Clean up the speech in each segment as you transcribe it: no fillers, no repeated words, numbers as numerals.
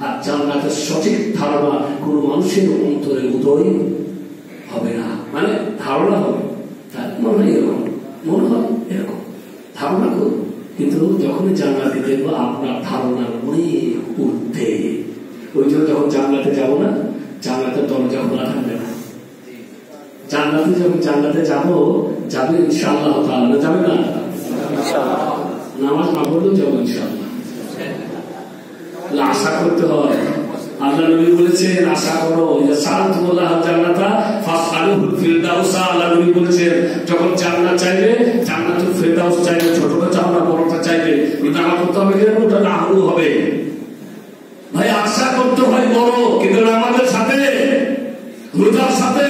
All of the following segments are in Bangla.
আর জান্নাতের সঠিক ধারণা কোন মানুষের অন্তরে উদয় হবে না, মানে ধারণা হবে তার মনে হয় এরকম, মনে হয় এরকম ধারণা করুন, কিন্তু যখনই জান্নাতে দেখবো আপনার ধারণা অনেক ঊর্ধ্বে। ওই জন্য যখন জান্নাতে যাবো না, জান্নাতের দরজা খোলা থাকবে না। জান্নাতে যখন জান্নাতে যাবো, যাবে ইনশাআল্লাহ তাআলা, যাবে না? নামাজ না পড়লেও যাবো ইনশাআল্লাহ। আশা করতে হয়। আল্লাহ নবী বলেছেন আশা করো, সাআলতুল্লাহ জান্নাতা ফাসআলুহুল ফিরদাউস। আল্লাহ নবী বলেছেন যখন জান্নাত চাইবে, জান্নাতুল ফিরদাউস চাইবে, ছোটটা চাও না বড়টা চাইবে, কিন্তু আমার করতে হবে কি ওটা লাহরু হবে। ভাই আশা করতে হয় বড়, কিন্তু আমাদের সাথে, রোজার সাথে,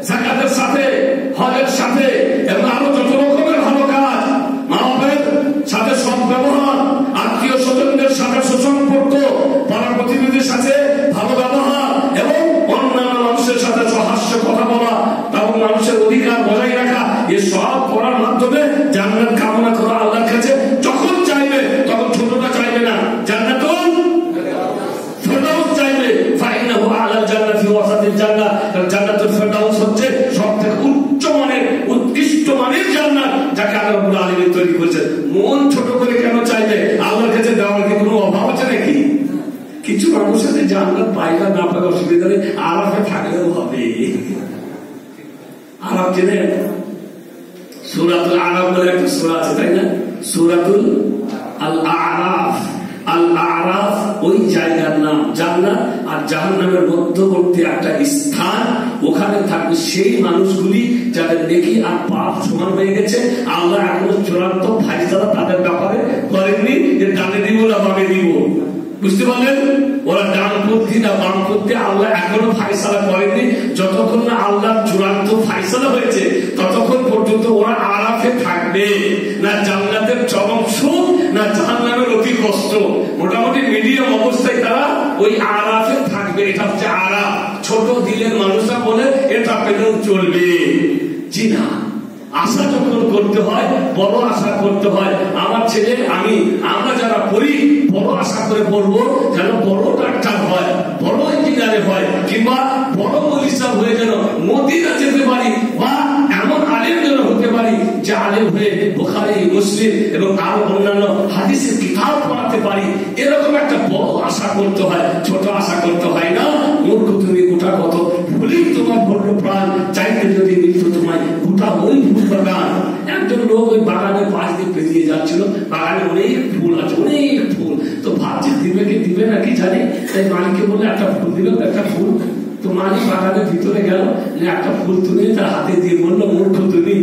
যাকাতের সাথে, হজের সাথে এবং আরো যত রকমের ভালো কাজ, মা বাবার সাথে সৎ ব্যবহার, আত্মীয় স্বজনদের সাথে সুসম্পর্ক, পাড়া প্রতিবেশীর সাথে ভালো ব্যবহার এবং অন্যান্য মানুষের সাথে সহাস্য কথা বলা এবং মানুষের অধিকার বজায় রাখা, এ সব করার মাধ্যমে জান্নাত কামনা করা আল্লাহর কাছে যখন চাইবে তখন ছোটটা চাইবে না, জান্নাতুল ফিরদাউস চাইবে। ফাইন্নাহু আলাল জান্নাতি ওয়াসাতিল জান্নাহ। জান্নাতুল ফিরদাউস হচ্ছে সবথেকে উচ্চ মানের, উৎকৃষ্ট মানের জান্নাত, যাকে আল্লাহ রাব্বুল আলামিন তৈরি করেছেন। মন ছোট করে কেন চাইবে? আল্লাহর কাছে দেওয়ার কি কোনো অভাব আছে নাকি? কিছু মানুষের জান্নাত পাইবা না পাইবা অসুবিধা নেই, আরাফে থাকলেও হবে। আরাফ জেনে সূরাতুল আরাফ বলে একটা সূরা আছে, তাই না? সূরাতুল আল আরাফ। আল আরাফ ওই জায়গার নাম। জান্নাত আর জাহান্নামের মধ্যবর্তী একটা স্থান, ওখানে থাকবে সেই মানুষগুলি যাদের নেকি আর পাপ সমান হয়ে গেছে। আল্লাহ এখনো চূড়ান্ত ফায়সালা তাদের ব্যাপারে করেননি যে ডানে দিব না বামে দিব, বুঝতে পারলেন? ওরা ডানপন্থী না বামপন্থী আল্লাহ এখনো ফায়সালা করেননি। যতক্ষণ না আল্লাহর চূড়ান্ত ফায়সালা হয়েছে ততক্ষণ পর্যন্ত ওরা আরাফে থাকবে না। জান্নাতের চরম সুখ না জাহান্নামের অতি কষ্ট, মোটামুটি মিডিয়াম অবস্থায় তারা ওই আরাফে থাকবে। এটা হচ্ছে আরাফ। ছোট দিলের মানুষরা বলে এটা পেলেও চলবে। জি না, আশা যখন করতে হয় বড় আশা করতে হয়। আমার ছেলে আমরা যারা পড়ি বড় আশা করে পড়বো যেন বড় ডাক্তার হয়, বড় ইঞ্জিনিয়ার হয়, কিংবা বড় মনীষী হয়ে যেন মদিনা যেতে পারি, বা এমন আলেম যেন হতে পারি যে আলেম হয়ে বুখারী, মুসলিম এবং আরো অন্যান্য হাদিসের কিতাব পড়াতে পারি। এরকম একটা বড় আশা করতে হয়, ছোট আশা করতে হয় না। মূর্খ তুমি গোটা কত ভুলি তোমার বলল প্রাণ, চাইতে যদি মিলত তোমায় গোটা ওই ফুল বাগান। একজন লোক ওই বাগানের পাশ দিয়ে পেরিয়ে যাচ্ছিল, বাগানে অনেক ফুল আছে, অনেক ফুল। তো ভাবছে দিবে কি দিবে নাকি জানি, তাই মালিককে বলে একটা ফুল দিল, একটা ফুল। তো মালিক বাগানের ভিতরে গেল, একটা ফুল তুলে তার হাতে দিয়ে বললো মূর্খ তুমি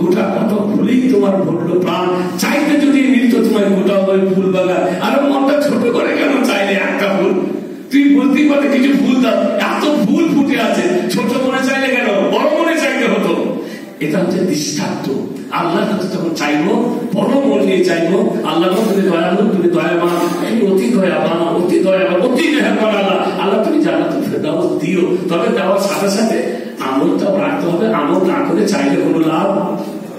গোটা কত ফুলই তোমার ভরলো প্রাণ, চাইতে যদি মিলত তোমায় গোটা ওই ফুল বাগান। আর মনটা ছোট করে কেন চাইলে একটা ফুল? তুই বলতেই পারে কিছু ফুল দাও, এত ফুল ফুটে আছে, ছোট মনে চাইলে কেন? বড় মনে চাইতে হতো। এটা হচ্ছে দৃষ্টান্ত। আল্লাহর কাছে যখন চাইবো বড় মন নিয়ে চাইবো, আল্লাহ তুমি দয়ালু, তুমি দয়াবান, তুমি অতি দয়াবান, অতি দয়াবান, অতি মেহেরবান আল্লাহ। আল্লাহ তুমি জান্নাতুল ফিরদাউস দিও। তবে দেওয়ার সাথে সাথে আমলটাও রাখতে হবে। আমল না করে চাইলে কোনো লাভ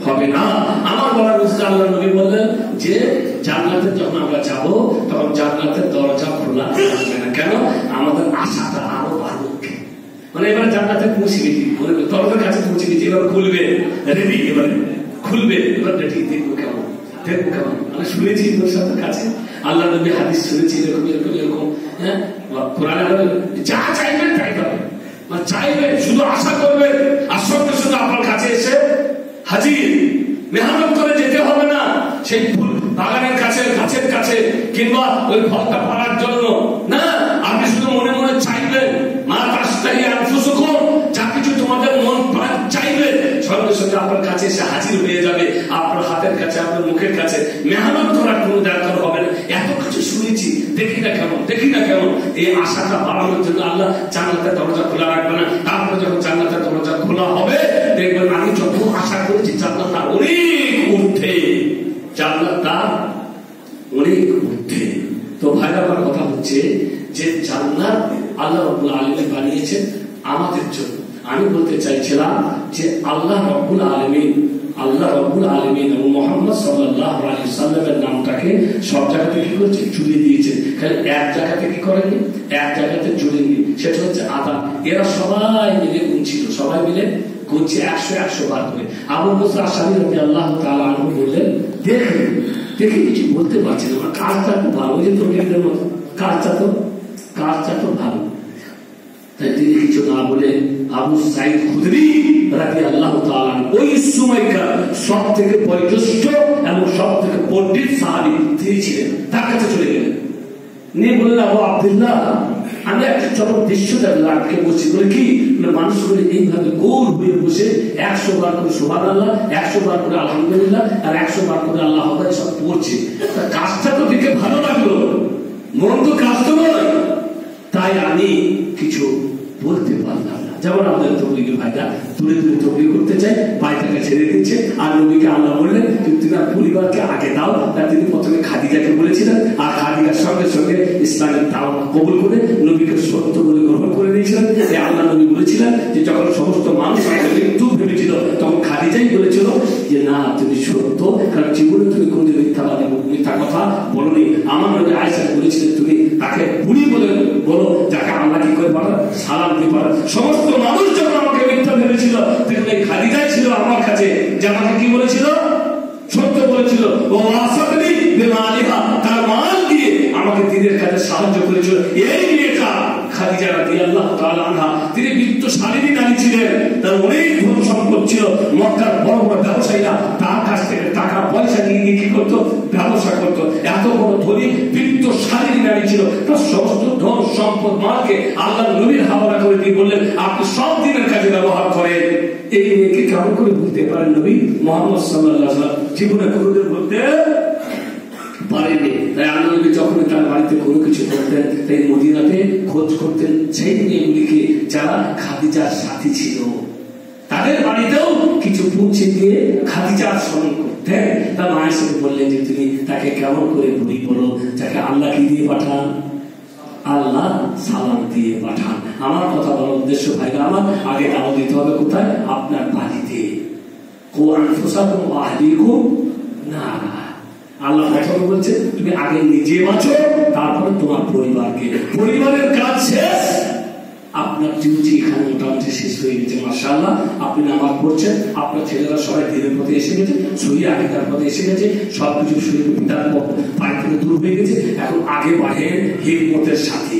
হবে না। আমার বলার উচিত, আল্লাহ নবী বললেন যে জান্নাতে যখন আমরা যাবো তখন জান্নাতের দরজা খোলা থাকবে না। কেন? আমাদের আশাটা আরো বাড়বে। মানে এবার জান্নাতে পৌঁছে গেছি, দরজার কাছে পৌঁছে গেছি, এবার খুলবে, রেডি, এবার খুলবে, এবার রেডি, দেখবো কেমন, দেখবো কেমন। আমি শুনেছি দরজার কাছে আল্লাহ নবী হাদিস শুনেছি এরকম এরকম এরকম। হ্যাঁ, কোরআনে যা চাইবেন তাই পাবেন, মানে চাইবেন, শুধু আশা করবেন, আর সঙ্গে সঙ্গে আপনার কাছে এসে হাজির। মেহনত করে যেতে হবে না সেই ফুল বাগানের কাছে, গাছের কাছে, কিংবা ওই ফলটা পাড়ার জন্য না। আপনি শুধু মনে মনে চাইবেন, মা তাশতাহি আনফুসুকুম, যা কিছু তোমাদের মন প্রাণ চাইবে সঙ্গে সঙ্গে আপনার কাছে এসে হাজির হয়ে যাবে, আপনার হাতের কাছে, আপনার মুখের কাছে। মেহনত করার কোনো দরকার হবে না। এত কিছু শুনেছি, দেখি না কেমন, দেখি না কেমন। এই আশাটা বাড়ানোর জন্য আল্লাহ জান্নাতের দরজা খোলা রাখবে না। তারপরে যখন জান্নাতের দরজা খোলা হবে দেখবেন আমি যত আশা করেছি জান্নাতটা অনেক ঊর্ধ্বে, জান্নাতটা অনেক ঊর্ধ্বে। তো ভাইরা, আমার কথা হচ্ছে যে জান্নাত আল্লাহ রাব্বুল আলামিন বানিয়েছেন আমাদের জন্য। আমি বলতে চাইছিলাম যে আল্লাহ রাব্বুল আলামিন আল্লাহ রাব্বুল আলামিন এবং মুহাম্মদ সাল্লাল্লাহু আলাইহি ওয়াসাল্লামের নামটাকে সব জায়গাতে কি করেছে, জুড়ে দিয়েছে। খালি এক জায়গাতে কি করেনি, এক জায়গাতে জুড়েনি, সেটা হচ্ছে আদান। এরা সবাই মিলে গুনছিল, সবাই মিলে গুনছে 100 বার করে। আবু মুসা আশআরী রাদিয়াল্লাহু তাআলা আনহু বললেন, দেখে কিছু বলতে পারছি না, কাজটা খুব ভালো, ওই যে তরকারিদের মতো কাজটা তো ভালো। তাই তিনি কিছু না বলে আবু সাঈদ খুদরি রাদিয়াল্লাহু তাআলা ওই সময়কার সব থেকে বয়োজ্যেষ্ঠ এবং সব থেকে পণ্ডিত সাহাবী তিনি ছিলেন, তার কাছে চলে গেলেন। নিয়ে বললেন, আবু আব্দুল্লাহ, আমি একটা চরম দৃশ্য দেখলাম, কে বলছি বলে কি, মানুষগুলো এইভাবে গোল হয়ে বসে 100 বার করে সুবহানাল্লাহ, 100 বার করে আলহামদুলিল্লাহ, আর 100 বার করে আল্লাহু আকবার সব পড়ছে। কাজটা তো দেখে ভালো লাগলো, মন্দ কাজ তো নয়। তাই আমি কিছু বলতে পারলাম না। যেমন আমাদের তবলিগি ভাইরা দূরে তবলিগ করতে চায়, ভাইটাকে ছেড়ে দিচ্ছে, আর নবীকে আল্লাহ বললেন তুমি তার পরিবারকে আগে দাও। তার তিনি প্রথমে খাদিজাকে বলেছিলেন, আর খাদিজার সঙ্গে সঙ্গে ইসলামের দাওয়াত কবুল করে নবীকে সত্য বলে গ্রহণ করে নিয়েছিলেন। আল্লাহ নবী বলেছিলেন যে যখন সমস্ত মানুষ মৃত্যু ভেবেছিল, তখন খাদিজাই বলেছিল যে না, তুমি সত্য, কারণ জীবনে তুমি কোনদিন মিথ্যা কথা বলোনি। আমার নবী আয়েশা বলেছিলেন তুমি তাকে বুড়ি বলে বলো, যাকে আল্লাহ কি করে পাঠান, সালাম দিয়ে পাঠান। সমস্ত মানুষ যখন আমাকে মিথ্যা ভেবেছিল, তখন এই খাদিজাই ছিল আমার কাছে, যে আমাকে কি বলেছিল, সত্য বলেছিল। ও আসাদনি বিমালিহা, তার মাল দিয়ে আমাকে দিনের কাজে সাহায্য করেছিল। এই মেয়েটা খাদিজা রাদিয়াল্লাহু তাআলা আনহা, তিনি বিত্তশালিনী নারী ছিলেন, তার অনেক ধন সম্পদ ছিল। মক্কার বড় বড় ব্যবসায়ীরা তার কাছ থেকে টাকা পয়সা নিয়ে কি করতো, ব্যবসা করতো। এত বড় ধনী বিত্তশালিনী নারী ছিল, তার সমস্ত ধন সম্পদ মালকে আল্লাহ নবীর হাওয়ালা করে দিয়ে বললেন, আপনি সব দিনের কাজে ব্যবহার করেন। এই মেয়েকে কেমন করে ভুলতে পারেন নবী মুহাম্মদ সাল্লাল্লাহু আলাইহি ওয়াসাল্লাম? জীবনে কোনোদিন বলতে পারেনি। তাই আল্লাহ নবী যখন তার বাড়িতে কোনো কিছু করতেন, তাই মদিনাতে খোঁজ করতেন সেই মেয়েগুলিকে যারা খাদিজার সাথী ছিল, তাদের বাড়িতেও কিছু পৌঁছে দিয়ে খাদিজার স্মরণ করতেন। তার মায়ের সাথে বললেন যে তুমি তাকে কেমন করে বলি বলো, যাকে আল্লাহ কি দিয়ে পাঠান, আল্লাহ সালাম দিয়ে পাঠান। আমার কথা বলার উদ্দেশ্য ভাইরা আমার, আগে দাওয়াত দিতে হবে কোথায়, আপনার বাড়িতে। আল্লাহ প্রথম বলছে তুমি আগে নিজে বাঁচো, তারপরে তোমার পরিবারকে। পরিবারের কাজ শেষ, আপনার ডিউটি এখানে মোটামুটি শেষ হয়ে গেছে। মাশাআল্লাহ, আপনি নামাজ পড়ছেন, আপনার ছেলেরা সবাই দিনের পথে এসে গেছে, শরীর আগেকার পথে এসে গেছে, সবকিছু শরীর পিতার বাড়ি থেকে দূর হয়ে গেছে। এখন আগে বাড়ে হিকমতের সাথে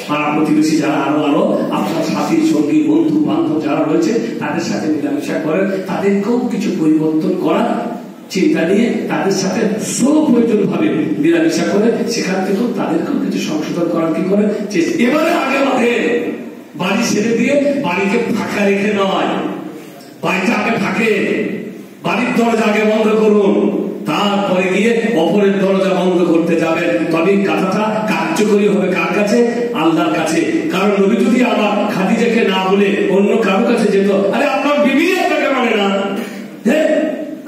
পাড়া প্রতিবেশী যারা আরো আপনার সাথী সঙ্গী বন্ধু বান্ধব যারা রয়েছে, তাদের সাথে মেলামেশা করেন, তাদেরকেও কিছু পরিবর্তন করার চিন্তা নিয়ে তাদের সাথে প্রয়োজন ভাবে মেলামেশা করে, সেখান থেকেও তাদেরকেও কিছু সংশোধন করার কি করে। এবারে আগে বাড়ে বাড়ি ছেড়ে দিয়ে বাড়িকে ফাঁকা রেখে নয়, বাড়িটা আগে ফাঁকে, বাড়ির দরজা আগে বন্ধ করুন, তারপরে গিয়ে অপরের দরজা বন্ধ করতে যাবেন। তবে কথাটা কার্যকরী হবে কার কাছে, আল্লাহর কাছে। কারণ নবী যদি আবার খাদিজাকে না বলে অন্য কারো কাছে যেত, আরে আপনার বিবি আপনাকে মানে না,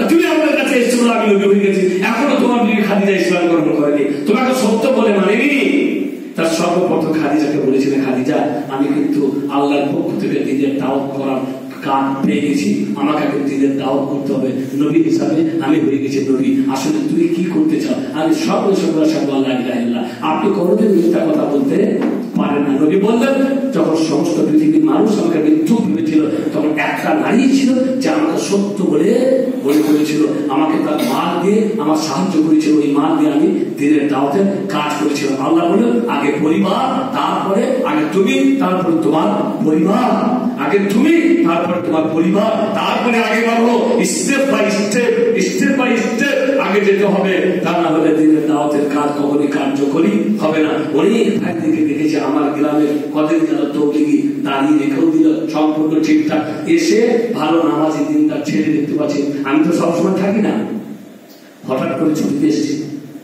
তুমি আপনার কাছে এসেছো, আমি নবী হয়ে গেছি, এখনো তোমার বিবি খাদিজা ইসলাম গ্রহণ করেনি, তোমাকে সত্য বলে মানেনি। তার সর্বপ্রথম খাদিজাকে বলেছিলেন, খাদিজা আমি কিন্তু আল্লাহর পক্ষ থেকে দিনের দাওয়াত করার কাজ পেয়ে গেছি, আমাকে এখন দিনের দাওয়াত করতে হবে, নবী হিসাবে আমি হয়ে গেছি নবী, আসলে তুমি কি করতে চাও? আমি সব আপনি কোনোদিন মিথ্যা কথা বলতে পারেন না। নবী বললেন, যখন সমস্ত পৃথিবীর মানুষ আমাকে মৃত্যু ভেবেছিল, তখন একটা নারী ছিল যে আমাকে সত্য বলে মনে করেছিল, আমাকে তার মাল দিয়ে আমার সাহায্য করেছিল, ওই মাল দিয়ে আমি দিনের দাওয়াতের কাজ করেছিলাম। আল্লাহ বললেন আগে পরিবার, তারপরে আগে তুমি, তারপরে তোমার পরিবার, আগে তুমি তারপরে তোমার পরিবার, তারপরে আগে বাড়ো, step by step, step by step আগে যেতে হবে। তা না হলে দিনের দাওয়াতের কাজ কখনই কার্যকরী হবে না। অনেক ভাই থেকে দেখেছি আমার গ্রামে কদিন গেল তবলিগি দাঁড়িয়ে রেখেও দিল সম্পূর্ণ ঠিকঠাক, এসে ভালো নামাজি দিনদার ছেড়ে দেখতে পাচ্ছি। আমি তো সবসময় থাকি না, হঠাৎ করে ছুটিতে এসেছি,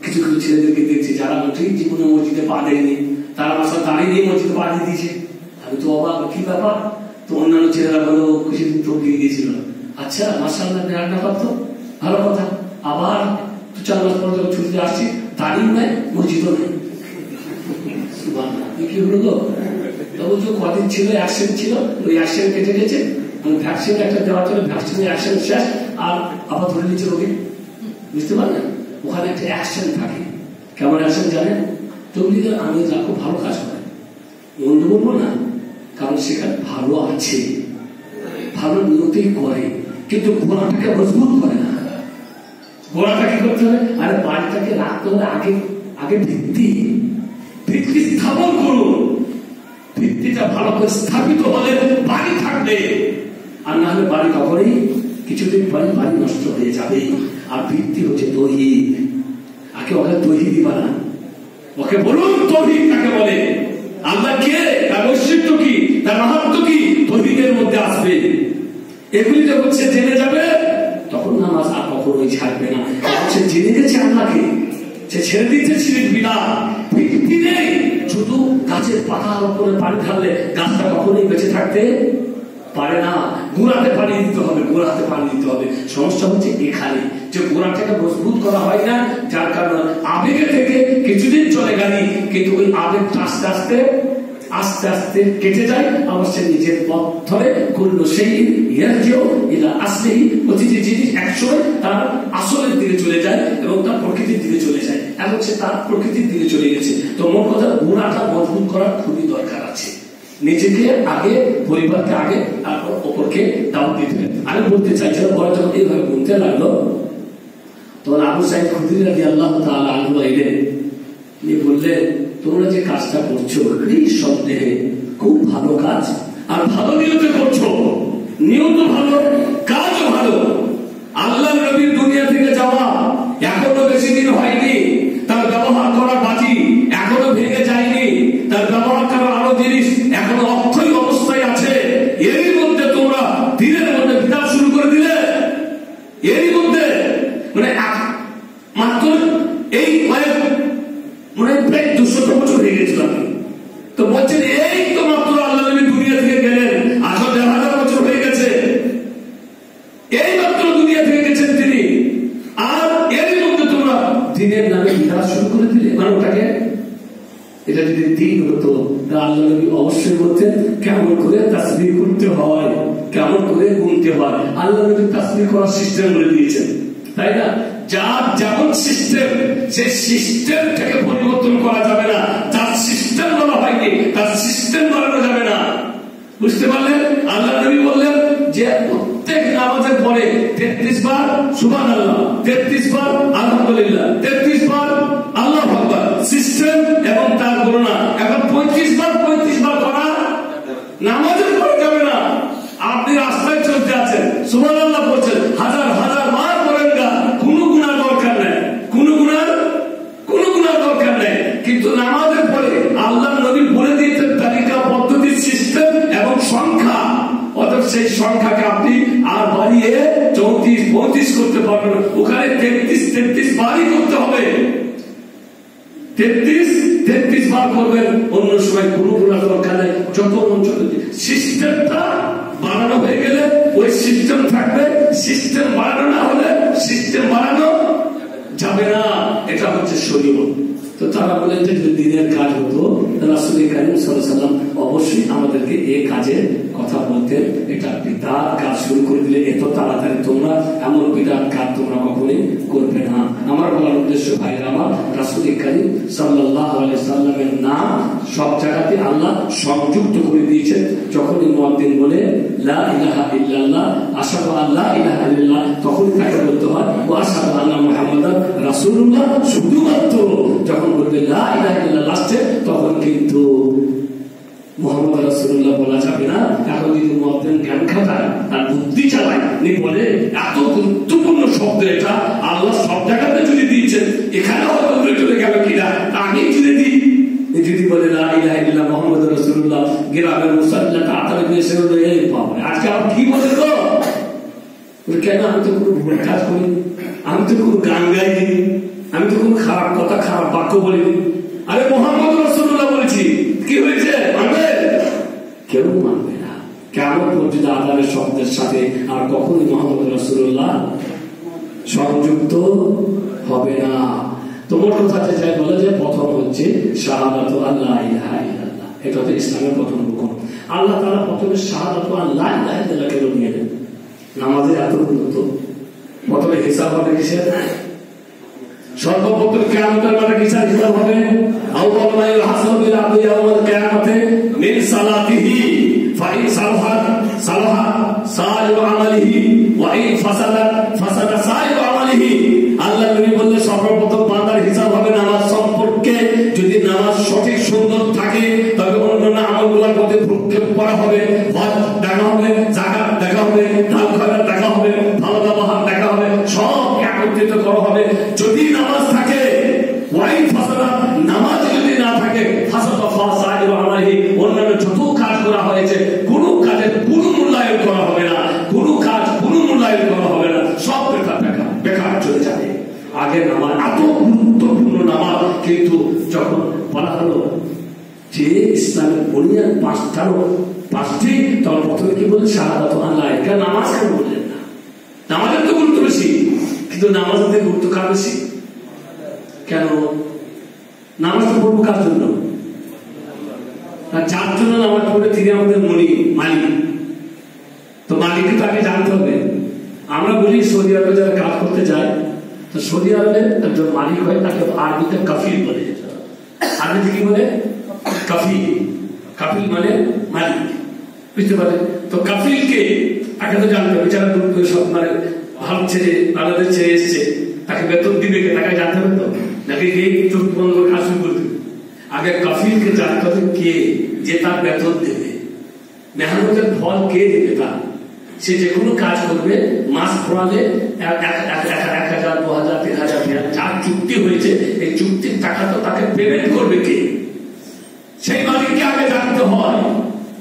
কিছু কিছু ছেলেদেরকে দেখছি যারা ঠিক জীবনে মসজিদে পা দেয়নি, তারা মাসা দাঁড়িয়ে নিয়ে মসজিদে পা দিয়ে দিয়েছে। আমি তো অবাক, কি ব্যাপার? তো অন্যান্য ছেলেরা বলো কিছুদিন তবলিগি দিয়েছিল, আচ্ছা মাশাআল্লাহ বিরাট ব্যাপার, তো ভালো কথা। আবার 4 মাস পর যখন ছুটিতে আসছি, দাঁড়িয়ে নেয়, মসজিদও নেই, কি হলো গো? তবু যে কদিন ছিল অ্যাকশন ছিল, ওই অ্যাকশন কেটে গেছে, ভ্যাকসিন একটা দেওয়া ছিল, ভ্যাকসিনের অ্যাকশন শেষ, আর আবার ধরে নিচ্ছে রোগী, বুঝতে পারলেন? ওখানে একটা অ্যাকশন থাকে। কেমন অ্যাকশন জানেন? তবলিগের আমিরা খুব ভালো কাজ করে, মন্দ বলবো না, কারণ সেখানে ভালো আছে, ভালো নিয়তেই করে, কিন্তু গোড়াটাকে মজবুত করে না। গোড়াটা কি করতে হবে? আরে বাড়িটাকে রাখতে হলে আগে আগে ভিত্তি স্থাপন করুন। ভিত্তিটা ভালো করে স্থাপিত হলে বাড়ি থাকবে, আর না হলে বাড়ি কখনই কিছুদিন পরে বাড়ি নষ্ট হয়ে যাবে। আর ভিত্তি হচ্ছে তৌহিদ। আগে ওকে তৌহিদ দিবা না, ওকে বলুন তৌহিদ কাকে বলে, আল্লাহ কে, তার অস্তিত্ব কি, তার মাহাত্ম্য কি, তৌহিদের মধ্যে আসবে। এগুলি যখন সে জেনে যাবে তখন নামাজ আর কখনোই ছাড়বে না। সে জেনে গেছে আল্লাহকে, সে ছেড়ে দিচ্ছে শিরক বিদআত। ভিত্তি নেই, শুধু গাছের পাতার উপরে পানি ঢাললে গাছটা কখনোই বেঁচে থাকতে পারে না। গোড়াতে পানি দিতে হবে, গোড়াতে পানি দিতে হবে। সমস্যা হচ্ছে এখানে যে গোড়াটাকে মজবুত করা হয় না, যার কারণে আবেগে থেকে কিছুদিন চলে গেলি, কিন্তু ওই আবেগটা আস্তে আস্তে আস্তে আস্তে কেটে যায়। আবার সে নিজের পথ ধরে করলো সেই আসলেই প্রতিটি জিনিস একসময় তার আসলের দিকে চলে যায় এবং তার প্রকৃতির দিকে চলে যায়। এখন সে তার প্রকৃতির দিকে চলে গেছে। তো মোট কথা, গোড়াটা মজবুত করা খুবই দরকার আছে। নিজেকে আগে, পরিবারকে আগে, তারপর অপরকে দাওয়াত দিতে হবে। আমি বলতে চাইছিলাম, ওরা যখন এইভাবে বলতে লাগলো তখন আবু সাঈদ খুদরি রাদিয়াল্লাহু তাআলা আনহু এলেন, নিয়ে বললেন, তোমরা যে কাজটা করছো নিঃসন্দেহে খুব ভালো কাজ, আর ভালো নিয়তে করছো, নিয়ত ভালো, কাজও ভালো। আল্লাহ নবীর দুনিয়া থেকে যাওয়া এখনো বেশি দিন হয়নি, তার ব্যবহার করা বাজি এখনো ভেঙে যায়নি, তার ব্যবহার করার আরো জিনিস এখনো অক্ষয় অবস্থায় আছে। এরই মধ্যে তোমরা দিনের মধ্যে বিদাত শুরু করে দিলে। এরই মধ্যে মানে মাত্র এই মানে প্রায় 200 বছর হয়ে গেছিল। তো বলছেন এই তো মাত্র আল্লাহ নবী দুনিয়া থেকে গেলেন, 1000 বছর হয়ে গেছে, এই মাত্র দুনিয়া থেকে গেছেন তিনি, আর এর মধ্যে তোমরা দিনের নামে বিদাত শুরু করে দিলে। মানে ওটাকে, এটা যদি দিন হতো আল্লাহ নবী অবশ্যই বলতেন কেমন করে তাসবিহ করতে হয়, কেমন করে গুনতে হয়। আল্লাহ নবী তাসবিহ করার সিস্টেম বলে দিয়েছেন, তাই না? যার যেমন সিস্টেম, সেই সিস্টেম থেকে পরিবর্তন করা যাবে না। যার সিস্টেম বলা হয়নি তার সিস্টেম বানানো যাবে না। বুঝতে পারলেন? আল্লাহ নবী বললেন যে প্রত্যেক নামাজের পরে 33 বার সুবহানাল্লাহ, 33 বার আলহামদুলিল্লাহ, 33 বার আল্লাহু আকবার। সিস্টেম এবং তার গণনা। এখন 35 বার করা নামাজের পরে যাবে না। আপনি রাস্তায় চলতে আছেন, সুবহানাল্লাহ বলছেন, হাজার বার করেন না, কোনো গুনাহ দরকার নেই, কোনো গুনাহ দরকার নেই। কিন্তু নামাজের পরে আল্লাহ নবী বলে দিয়েছেন তালিকা, পদ্ধতি, সিস্টেম এবং সংখ্যা। অর্থাৎ সেই সংখ্যাকে আপনি আর বাড়িয়ে 34-35 করতে পারবেন। ওখানে 33 বারই করতে হবে। 33 বার করবেন, অন্য সময় কোনো গুনাহ দরকার নেই। যত অঞ্চল সিস্টেমটা বানানো হয়ে গেলে ওই সিস্টেম থাকবে, সিস্টেম বানানো না হলে সিস্টেম বানানো যাবে না। এটা হচ্ছে শরীয়ত। তো তারা বলেন যে দিনের কাজ হতো, রাসূল কারীম সাল্লাল্লাহু আলাইহি ওয়াসাল্লাম অবশ্যই আমাদেরকে এই কাজের কথা বলতেন। এটা বিদআত কাজ শুরু করে দিলে এত তাড়াতাড়ি তোমরা এমন বিদআত কাজ তোমরা কখনোই করবে না। আমার বলার উদ্দেশ্য ভাইরা আমার, রাসূল কারীম সাল্লাল্লাহু আলাইহি ওয়াসাল্লামের নাম সব জায়গাতে আল্লাহ সংযুক্ত করে দিয়েছেন। যখনই মুয়াজ্জিন বলে লা ইলাহা ইল্লাল্লাহ, আশহাদু আল্লা ইলাহা ইল্লাল্লাহ, তখন তাকে বলতে হয় ওয়া আশহাদু আন্না মুহাম্মাদান রাসূলুল্লাহ। শুধুমাত্র যখন বলবে লা ইলাহা ইল্লাল্লাহ লাস্টে, তখন কিন্তু মুহাম্মদ রাসূলুল্লাহ বলা যাবে না। এখন যদি মুয়াজ্জিন জ্ঞান খাটায়, তার বুদ্ধি চালায়, বলে এত গুরুত্বপূর্ণ শব্দ এটা আল্লাহ সব জায়গাতে যদি দিয়েছেন, এখানে হয়তো চলে গেল কিনা, আমি যদি দিই, যদি বলে লা ইলাহা ইল্লাল্লাহ মুহাম্মাদুর রাসূলুল্লাহ, গ্রামের মুসল্লিরা তাড়াতাড়ি এসে বলল এই বাবা আজকে আর কি বলে গো, কেন? আমি তো কোনো ভুল কাজ করিনি, আমি তো কোনো গান গাইনি, আমি তো কোনো খারাপ কথা, খারাপ বাক্য বলিনি। আরে মুহাম্মাদুর রাসূলুল্লাহ বলেছি, কি হয়েছে? মানবে? কেউ মানবে না। কেমন পর্যন্ত আদানের শব্দের সাথে আর কখনোই মুহাম্মাদুর রাসূলুল্লাহ সংযুক্ত হবে না। তোমার কথা যাই বলে যে প্রথম হচ্ছে শাহাদাতু আল্লা ইলাহা ইল্লাল্লাহ, এটা হচ্ছে ইসলামের প্রথম রুকন। আল্লাহ তাআলা প্রথমে শাহাদাতু আল্লা ইলাহা ইল্লাল্লাহ কে নিয়ে নেন। নামাজের এত গুরুত্ব, প্রথমে হিসাব হবে কিসের? সর্বপ্রথম কিয়ামতের মাঠে কিসের হিসাব হবে? আউয়াল মা ইউহাসাবু বিল আবদি ইয়াওমাল কিয়ামাতি মিন সালাতিহি ফাইন সালাহা সাইয়ু আমালিহি ওয়া ইন ফাসাদা সাইয়ু আমালিহি। আল্লাহ নবী বললেন সর্বপ্রথম বান্দার হিসাব হবে নামাজ সম্পর্কে। যদি নামাজ সঠিক সুন্দর থাকে তবে অন্যান্য আমলগুলোর মধ্যে ভ্রুক্ষেপ করা হবে, হজ দেখা হবে, যাকাত দেখা হবে, দান খয়রাত দেখা হবে, ভালো ব্যবহার দেখা হবে, সব একত্রিত করা হবে। যদি নামাজ থাকে ওয়াইন ফাসাদা, নামাজ যদি না থাকে ফাসাদা ফাসাইয়ু আমালিহি, অন্যান্য যত কাজ করা হয়েছে কোনো কাজের কোনো মূল্যায়ন করা হবে না, কোনো কাজ কোনো মূল্যায়ন করা হবে না, সব বেকার চলে যাবে। আগে নামাজ এত গুরুত্বপূর্ণ নামাজ, কিন্তু যখন বলা হলো যে ইসলামের বুনিয়াদ পাঁচটি, তখন প্রথমে কি বললেন? শাহাদাত আল্লাহ। কেন নামাজ কেন বললেন না? নামাজের তো গুরুত্ব বেশি, কিন্তু নামাজের গুরুত্ব কার বেশি? কেন? নামাজ তো পড়বো কার জন্য? যার জন্য নামাজ পড়বে তিনি আমাদের মালিক। তো মালিককে তাকে জানতে হবে। আমরা বলি সৌদি আরবে যারা কাজ করতে যায়, তো সৌদি আরবে একজন মালিক হয়, তাকে আরবিতে কাফিল বলে। আরবিতে কি বলে? কাফিল। কাফিল মানে মালিক, বুঝতে পারেন? তো কাফিলকে তাকে তো জানতে হবে। যারা সব মানে ভালো ছেড়ে বাংলাদেশ ছেড়ে এসছে, তাকে বেতন দিবে কে? তাকে জানতে হবে তো, নাকি গিয়ে চোখ বন্ধ করে কাজ শুরু করতে? আগে কাফিলকে জানতে হবে কে যে তার বেতন দেবে, মেহনতের ফল কে দেবে তার। সে যে কোনো কাজ করবে, মাস পড়ালে 1,000, 2,000, 3,000, যার চুক্তি হয়েছে এই চুক্তির টাকা তো তাকে পেমেন্ট করবে কে? সেই মালিককে আগে জানতে হয়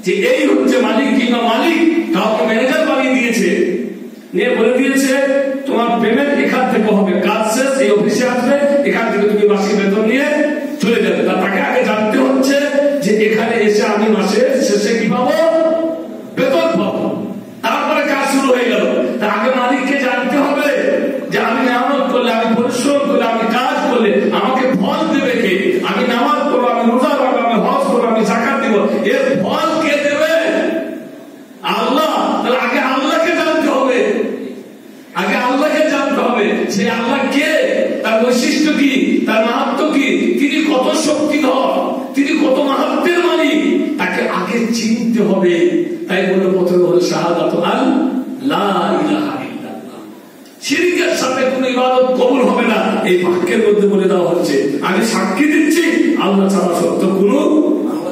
যে এই হচ্ছে মালিক, কিংবা মালিক কাউকে ম্যানেজার বানিয়ে দিয়েছে, নিয়ে বলে দিয়েছে তোমার পেমেন্ট এখান থেকে হবে, কাজ শেষ এই অফিসে আসবে, এখান থেকে তুমি মাসিক বেতন নিয়ে চলে যাবে। তাকে আগে জানতে হচ্ছে যে এখানে এসে আমি মাসের শেষে কি পাবো? বেতন পাবো। তারপরে কাজ শুরু হয়ে গেল। আগে মালিককে জানতে হবে যে আমি মেহনত করলে, আমি পরিশ্রম করলে, আমি কাজ করলে আমাকে ফল দেবে কে? আমি নামাজ পড়বো, আমি রোজা রাখবো, আমি হজ করবো, আমি যাকাত দিব, এর ফল কে দেবে? আল্লাহ। তাহলে আগে আল্লাহকে জানতে হবে, আগে আল্লাহকে জানতে হবে। সেই আল্লাহ কে, তার বৈশিষ্ট্য কি, তার মাহাত্ম্য কি, তিনি কত শক্তিধর, তিনি কত মাহাত্ম্যের মালিক, তাকে আগে চিনতে হবে। তাই বলে প্রথমে হলো শাহাদাত আল্লাহ ইলাহা ইল্লাল্লাহ। শিরকের সাথে কোনো ইবাদত কবুল হবে না, এই বাক্যের মধ্যে বলে দেওয়া হচ্ছে। আমি সাক্ষী দিচ্ছি আল্লাহ ছাড়া সত্য কোনো,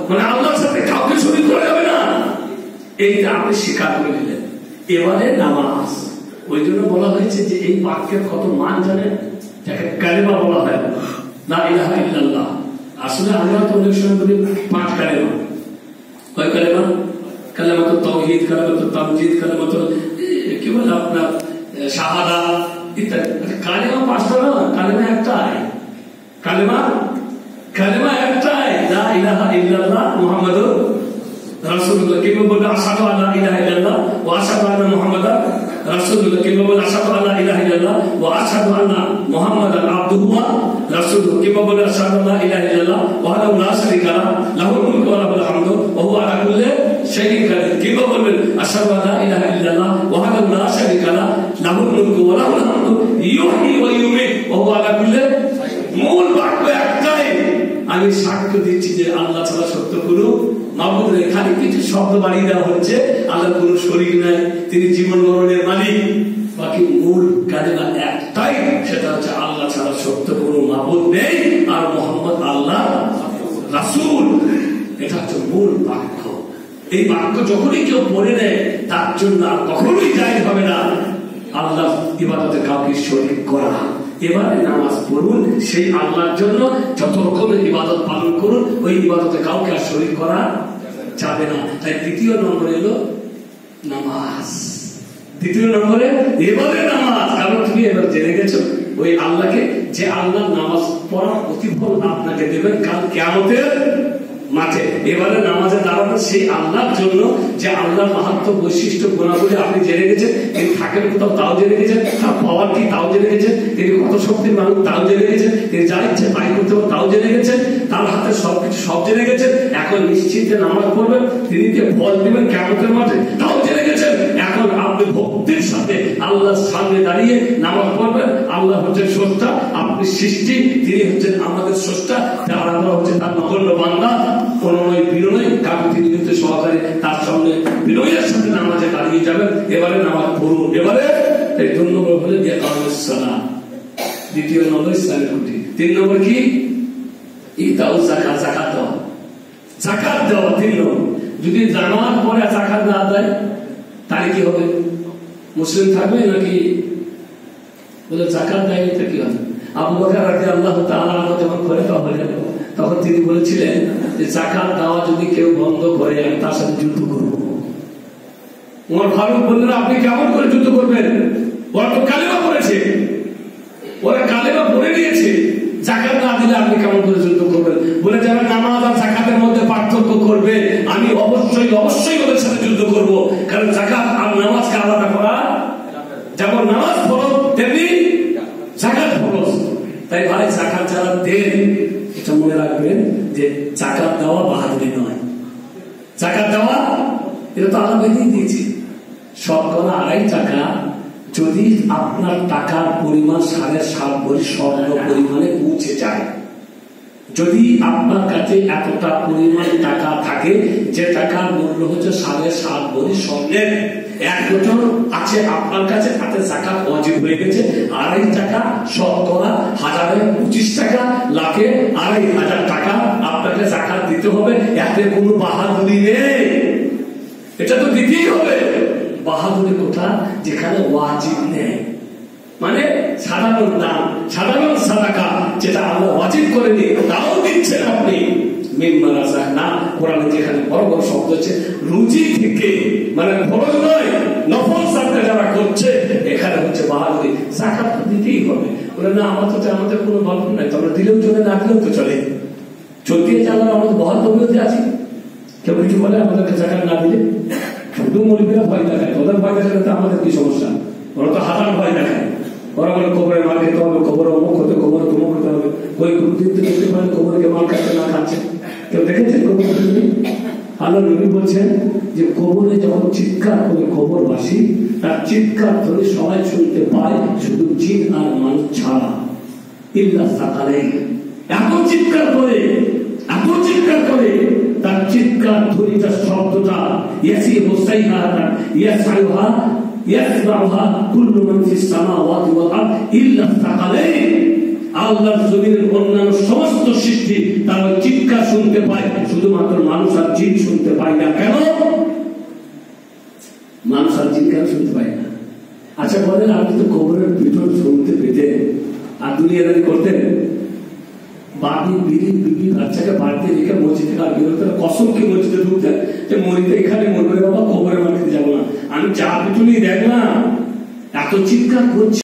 মানে আল্লাহর সাথে কাউকে শরীক করা যাবে না, এইটা আপনি স্বীকার করে নিলেন। এবারে নামাজ, ওই জন্য বলা হয়েছে যে এই বাক্যের কত মান জানেন, যাকে কালেমা বলা হয়, লা ইলাহা ইল্লাল্লাহ। আসলে আমরা তো অনেক সময় বলি 5 কালেমা। কয় কালেমা? কালেমাতুত তাওহীদ, কালেমাতুত তামজিদ, কালেমাতুল কি বলে আপনার শাহাদা ইত্যাদি। কালেমা 5টা না, কালেমা একটাই। কালেমা একটাই, লা ইলাহা ইল্লাল্লাহ মুহাম্মাদুর রাসূলুল্লাহ। কি বলবে? আশহাদু আল্লা ইলাহা ইল্লাল্লাহ ওয়া আশহাদু আন্না মুহাম্মাদার রাসূলুল্লাহ। কি বলবে? আশহাদু আল্লা ইলাহা ইল্লাল্লাহ ওয়া আশহাদু আন্না মুহাম্মাদান আবদুহু ওয়া রাসূলুহু। কি বলবে? আশহাদু আল্লা ইলাহা ইল্লাল্লাহ ওয়াহদাহু লা শারীকা লাহু লাহুল মুলকু ওয়া লাহুল হামদু ওয়া হুয়া আলা কুল্লি শাইইন কাদির। কি বলবে? আশহাদু আল্লা ইলাহা ইল্লাল্লাহ ওয়াহদাহু লা শারীকা লাহু লাহুল মুলকু ওয়া লাহুল হামদু ইউহয়ী ওয়া ইউমীত ওয়া হুয়া আলা কুল্লি। মূল বাক্য একটাই, আমি সাক্ষ্য দিচ্ছি যে আল্লাহ ছাড়া সত্য কোনো মাবুদ নেই। খালি কিছু শব্দ বাড়িয়ে দেওয়া হচ্ছে, আল্লাহর কোনো শরীক নাই, তিনি জীবন মরণের মালিক। বাকি মূল কালেমা একটাই, সেটা হচ্ছে আল্লাহ ছাড়া সত্য কোনো মাবুদ নেই, আর মুহাম্মদ আল্লাহ রাসূল। এটা হচ্ছে মূল বাক্য। এই বাক্য যখনই কেউ পড়ে নেয়, তার জন্য আর কখনোই জায়েজ হবে না আল্লাহ ইবাদতে কাউকে শরীক করা। এবারে নামাজ পড়ুন, সেই আল্লাহর জন্য যত রকমের ইবাদত পালন করুন, ওই ইবাদতে কাউকে আর শরীক করা যাবে না। তাই দ্বিতীয় নম্বরে এলো নামাজ। দ্বিতীয় নম্বরে এবারে নামাজ, কারণ তুমি এবার জেনে গেছো ওই আল্লাহকে, যে আল্লাহ নামাজ পড়ার প্রতিফল আপনাকে দেবেন কাল কিয়ামতের মাঠে। এবারে নামাজে দাঁড়াবেন সেই আল্লাহর জন্য, যে আল্লাহর মাহাত্ম্য, বৈশিষ্ট্য, গুণাবলী আপনি জেনে গেছেন। তিনি থাকেন কোথাও তাও জেনে গেছেন, তার পাওয়ার কি তাও জেনে গেছেন, তিনি কত শক্তির মানুষ তাও জেনে গেছেন, তিনি যা ইচ্ছে তাই করতে পারেন তাও জেনে গেছেন, তার হাতে সবকিছু সব জেনে গেছেন। এখন নিশ্চিন্তে নামাজ পড়বেন, তিনি যে ফল দিবেন কিয়ামতের মাঠে তাও জেনে গেছেন। এখন আপনি ভক্তির সাথে আল্লাহর সামনে দাঁড়িয়ে নামাজ পড়বেন। আল্লাহ হচ্ছেন স্রষ্টা, আপনি সৃষ্টি, তিনি হচ্ছেন আমাদের স্রষ্টা, আর আমরা হচ্ছে তার নগণ্য বান্দা। কোনই বিনয় কারণ তিনি হচ্ছে সহকারে, তার সামনে বিনয়ের সাথে নামাজে দাঁড়িয়ে যাবেন। এবারে নামাজ পড়ুন। এবারে 2 নম্বর হলে সালাত, 2 নম্বর ইসলামের খুঁটি। 3 নম্বর কি? ইতাউ যাকাত, যাকাত দেওয়া। যাকাত দেওয়া 3 নম্বর। যদি জানার পরে যাকাত না দেয় তাহলে কি হবে? মুসলিম থাকবে নাকি? বলে যাকাত দেয় এটা কি হবে? আবু বকর রাদিয়াল্লাহু তাআলা যখন খলিফা হলেন তখন তিনি বলেছিলেন যে যাকাত দেওয়া যদি কেউ বন্ধ করে আমি তার সাথে যুদ্ধ করব। ওমর ফারুক বললেন আপনি কেমন করে যুদ্ধ করবেন? ওরা তো কালেমা পড়েছে, ওরা কালেমা পড়ে নিয়েছে, যাকাত না দিলে আপনি কেমন করে যুদ্ধ করবেন? বলে যারা নামাজ আর যাকাতের মধ্যে পার্থক্য করবে আমি অবশ্যই ওদের সাথে যুদ্ধ করব। কারণ যাকাত আর নামাজকে আলাদা করা, যেমন নামাজ ফরজ তেমনি যাকাত ফরজ। তাই ভাই যাকাত যারা দেন এটা মনে রাখবেন যে যাকাত দেওয়া বাহাদুরি নয়। যাকাত দেওয়া এটা তো আলাদা দিয়েছি। শতকরা 2.5 টাকা যদি আপনার টাকার পরিমাণ 7.5 ভরি স্বর্ণ পরিমাণে পৌঁছে যায়, যদি আপনার কাছে এতটা পরিমাণ টাকা থাকে যে টাকার মূল্য হচ্ছে 7.5 ভরি স্বর্ণের, 1 বছর আছে আপনার কাছে, তাতে যাকাত ওয়াজিব হয়ে গেছে। 2.5 টাকা শতকরা 1000-এ 25 টাকা, লাখে 2,500 টাকা আপনাকে যাকাত দিতে হবে। এতে কোনো বাহাদুরি নেই, এটা তো দিতেই হবে। বাহাদুরি কোথা? যেখানে ওয়াজিব নেই, মানে সাধারণ দাম, সাধারণ সাদাকা যেটা আল্লাহ ওয়াজিব করেনি তাও দিচ্ছেন আপনি। মিম্বার আসা না, কোরআনে যেখানে বড় বড় শব্দ হচ্ছে রুজি থেকে, মানে ফরজ নয় নফল সাদকা যারা করছে, এখানে হচ্ছে বাহাদুরি। যাকাত দিতেই হবে। বলে না আমাদের কোনো গল্প নাই, তোমরা দিলেও চলে, না দিলেও তো চলে, চলতে চালানো আমাদের বহাল তবিয়তে আছি। কেউ কিছু বলে আমাদেরকে যাকাত না দিলে? শুধু মৌলবীরা ভয় দেখায়, ওদের ভয় দেখালে তো আমাদের কি সমস্যা? ওরা তো হাজার ভয় দেখায়। ওরা বলে কবরে মাল খেতে হবে, কবরে অমুক হতে, কবরে তমুক হতে হবে। ওই গ্রুপে দেখতে পারেন কবরকে মাল খাচ্ছে না খাচ্ছে, কেউ দেখেছেন কবর? আল্লাহ নবী বলছেন যে কবরে যখন চিৎকার করে কবরবাসী, তার চিৎকার ধরে সবাই শুনতে পায়, শুধু জিন আর মানুষ ছাড়া। ইল্লা সাকালাইন, এত চিৎকার করে তার চিৎকার ধ্বনিটা, শব্দটা ইয়াসিহু সাইহাতান ইয়াসআউহা ইয়াসমাউহা কুল্লু মান ফিস সামাওয়াতি ওয়াল আরদ ইল্লা সাকালাইন। আল্লাহর জমিনের অন্যান্য সমস্ত সৃষ্টি তার চিৎকার শুনতে পায়, শুধুমাত্র মানুষ আর জিন শুনতে পায় না। কেন মানুষ আর জিন কেন শুনতে পায় না? আচ্ছা বলেন, আপনি তো কবরের ভিতর শুনতে পেতেন আর দুনিয়াদারি করতেন? বাড়ি বিবি বাচ্চাকে বাড়িতে রেখে মসজিদে আর বেরোতে, কসম কি মসজিদে ঢুকতেন যে মরিতে এখানে মরবে বাবা, কবরের মাটিতে যাবো না। আমি চা পিটুনি দেখলাম এত চিৎকার করছে।